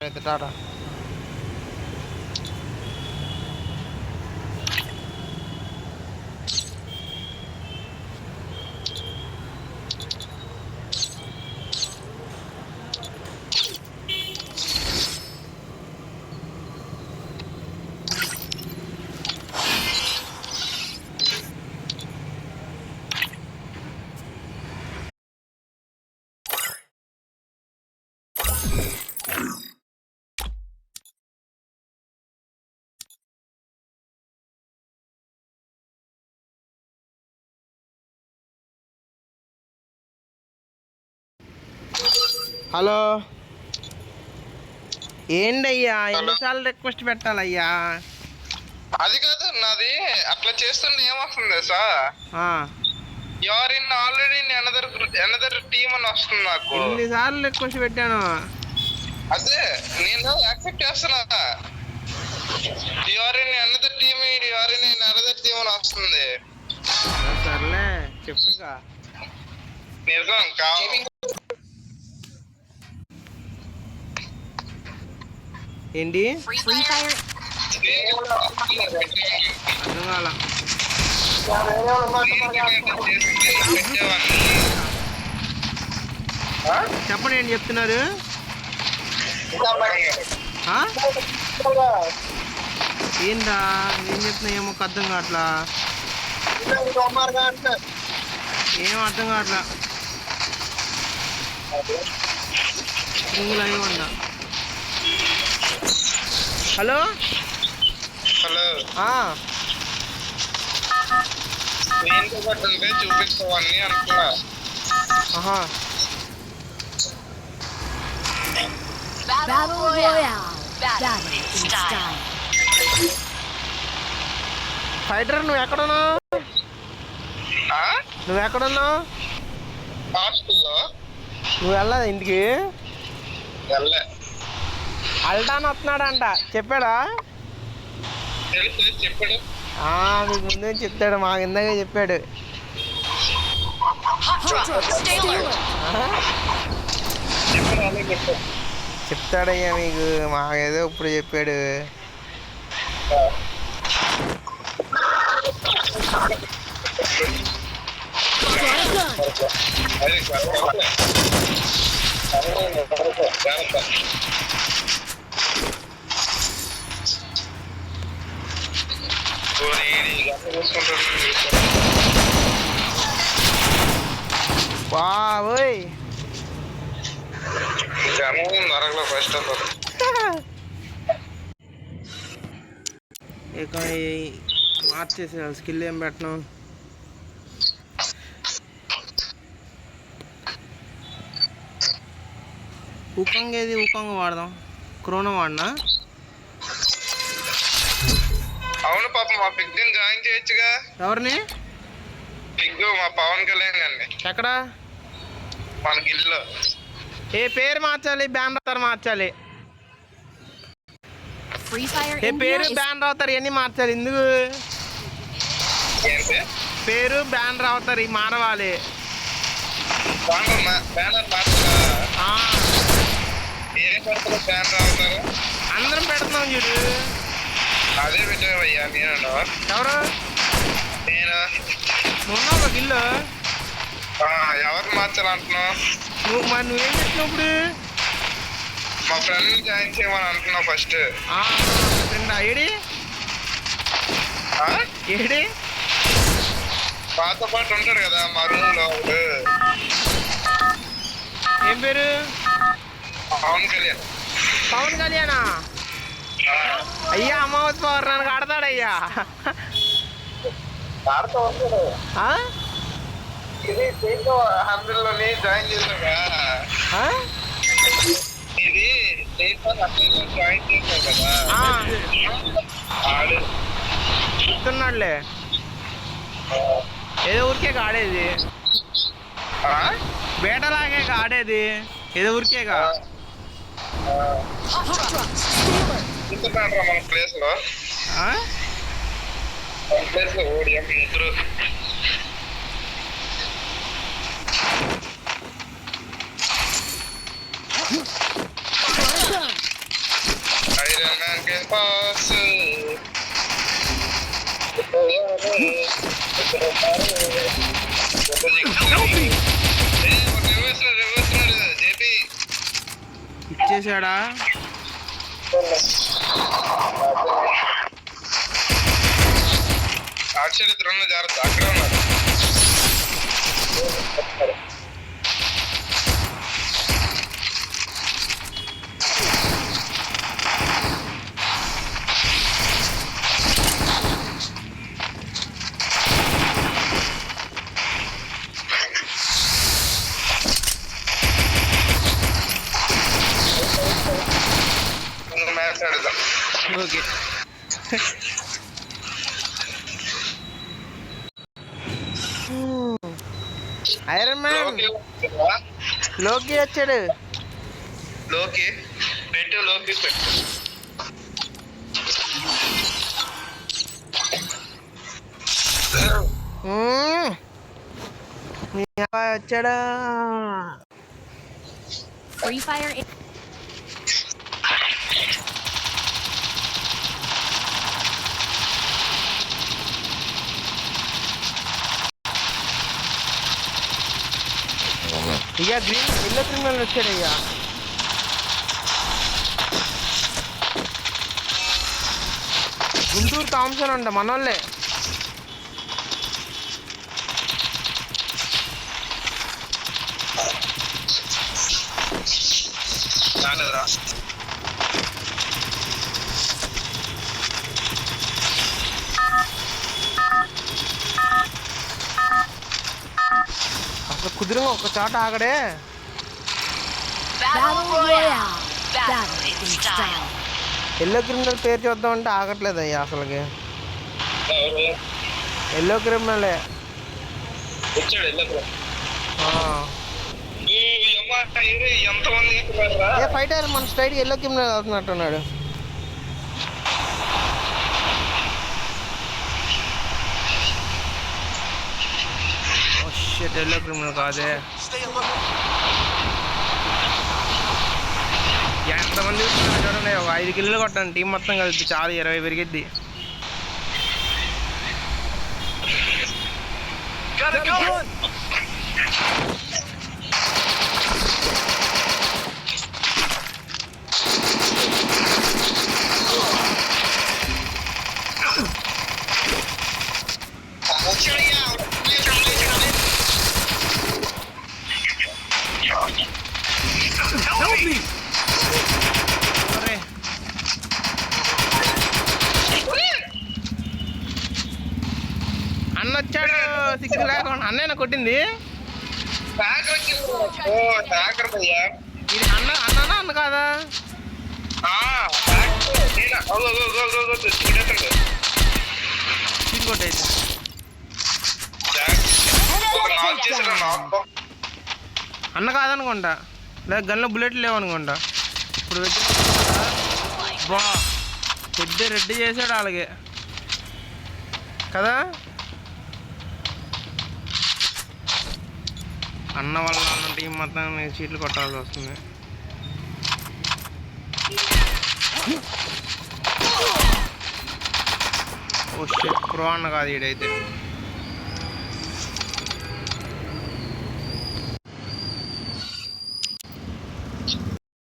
అయితే టాటా. హలో, ఏంటయ్యా ఎన్నిసార్లు రిక్వెస్ట్ పెట్టాలయ్యా? అది కాదు నాది, అట్లా చేస్తుంటే ఏమొస్తుంది sir? You are in already another team అని వస్తుంది నాకు. ఎన్నిసార్లు రిక్వెస్ట్ పెట్టాను? అదే నేను యాక్సెప్ట్ చేస్తున్నా. You are in another team, you are in another team అని వస్తుంది. సర్లే చెప్పుగా. నిజం కావాలి. ఏంటి అర్థం కాల. చెప్పండి, ఏంటి చెప్తున్నారు? ఏంటా ఏం చెప్తున్నా? ఏమో అర్థం కావట్లా. ఏం అర్థం కావట్లా. లైవ్ ఉందా? హలో హలో, నేను చూపిస్తావని అంటున్నా. ఫైటర్, నువ్వు ఎక్కడున్నావు? నువ్వెక్కడున్నావు? హాస్టల్లో. నువ్వు వెళ్ళదా ఇంటికి? వెళ్ళే. అల్టాన్ వస్తున్నాడంట, చెప్పాడా? చెప్పాడు. మీకు ముందే చెప్తాడు, మాకు ఇందాకే చెప్పాడు. చెప్తాడయ్యా మీకు, మాకేదో ఇప్పుడు చెప్పాడు. బాబోయ్, ఫస్ట్ ఆఫ్ ఆల్ ఇక మార్చేసే స్కిల్ ఏం పెట్టను. ఉకంగ్ ఏది? ఉకంగ్ వాడదాం. క్రోనో వాడినా? అవును పాప, మా పిగ్ని జాయిన్ చేయొచ్చుగా. ఎవరిని? పిగ్గు మా పవన్ కళ్యాణ్ అండి. ఎక్కడ? మన గిల్లో. ఏ పేరు మార్చాలి? బ్యాన్ అవుతారు మార్చాలి. ఏ పేరు బ్యాన్ అవుతారు, ఇవన్నీ మార్చాలి. ఎందుకు పేరు బ్యాన్ అవుతారు? మారవాలి. అందరం పెడుతున్నాం చూడు. అదే పెట్టావయ్యా. నేను ఎవరు? నేను. ఉన్నావు ఒక గిల్లు. ఎవరు మార్చాలంటున్నావు? మరి నువ్వేం చేస్తున్నావు ఇప్పుడు? మా ఫ్రెండ్ జాయిన్ చేయమని అంటున్నావు ఫస్ట్. ఫ్రెండా? AD AD? పాతో పాటు ఉంటాడు కదా మా రూమ్ లో. ఏం పేరు? పవన్ కళ్యాణ్. పవన్ కళ్యాణా? అయ్యా అమావతి పౌర్ణానికి ఆడతాడయ్యా. ఇది హండ్రెడ్లోని జాయిన్ చేశాగా. ఇది జాయిన్ చేశావు కదా. చెప్తున్నాడులే, ఏదో ఊరికే ఆడేది. బేటలాగే ఆడేది, ఏదో ఊరికేగా. మన ప్లేస్ లో ఓడిఎం ముగ్గురు. జేపీ ఇచ్చేసాడా? అటు ఇద్దరు ఉన్న జాగ్రత్త, అక్కడే ఉన్నారు. మ్యాచ్ ఆడుదాం. ఓకే. ఐరన్ మ్యాన్ లోకి వచ్చాడు. లోకి పెట్టు, లోకి పెట్టు. మీ అబ్బాయి వచ్చాడా? Free Fire. ఇక గ్రీన్ ఎల్లో క్రిమినల్ వచ్చాడు. ఇక గుంటూరు థామ్సన్ అంట మనోళ్ళే. రాలేదురా. అసలు కుదిరిగా ఒక చాట ఆగడే. Battle Royale. Battle in style. Yellow criminal పేరు చూద్దామంటే ఆగట్లేదు అయ్యా అసలుకి. ఎల్లో క్రిమినలే వచ్చాడు. ఏ ఫైట్ అయ్యారు మన స్ట్రైట్ ఎల్లో క్రిమినల్ అవుతున్నట్టున్నాడు. ఎల్లో క్రిమినల్ కాదే. ఎంతమంది చూడండి, ఒక 5 కిల్లులు కొట్టాను టీం మొత్తం కలిపి. చాలు 20 పెరిగిద్ది. అన్న వచ్చాడు. 6 లేకుండా అన్నయ్య కొట్టింది. ఇది అన్న అన్న కాదా? కొట్టయితే అన్న కాదనుకుంటా, లేదా గన్లో బుల్లెట్లు లేవనుకుంటా. ఇప్పుడు బా పెద్ద రెడ్డి చేశాడు అలాగే కదా. అన్న వల్ల అన్న టీం మొత్తం చీట్లు కొట్టాల్సి వస్తుంది. ఓ షిట్, ప్రో అన్న కాదు ఈడైతే.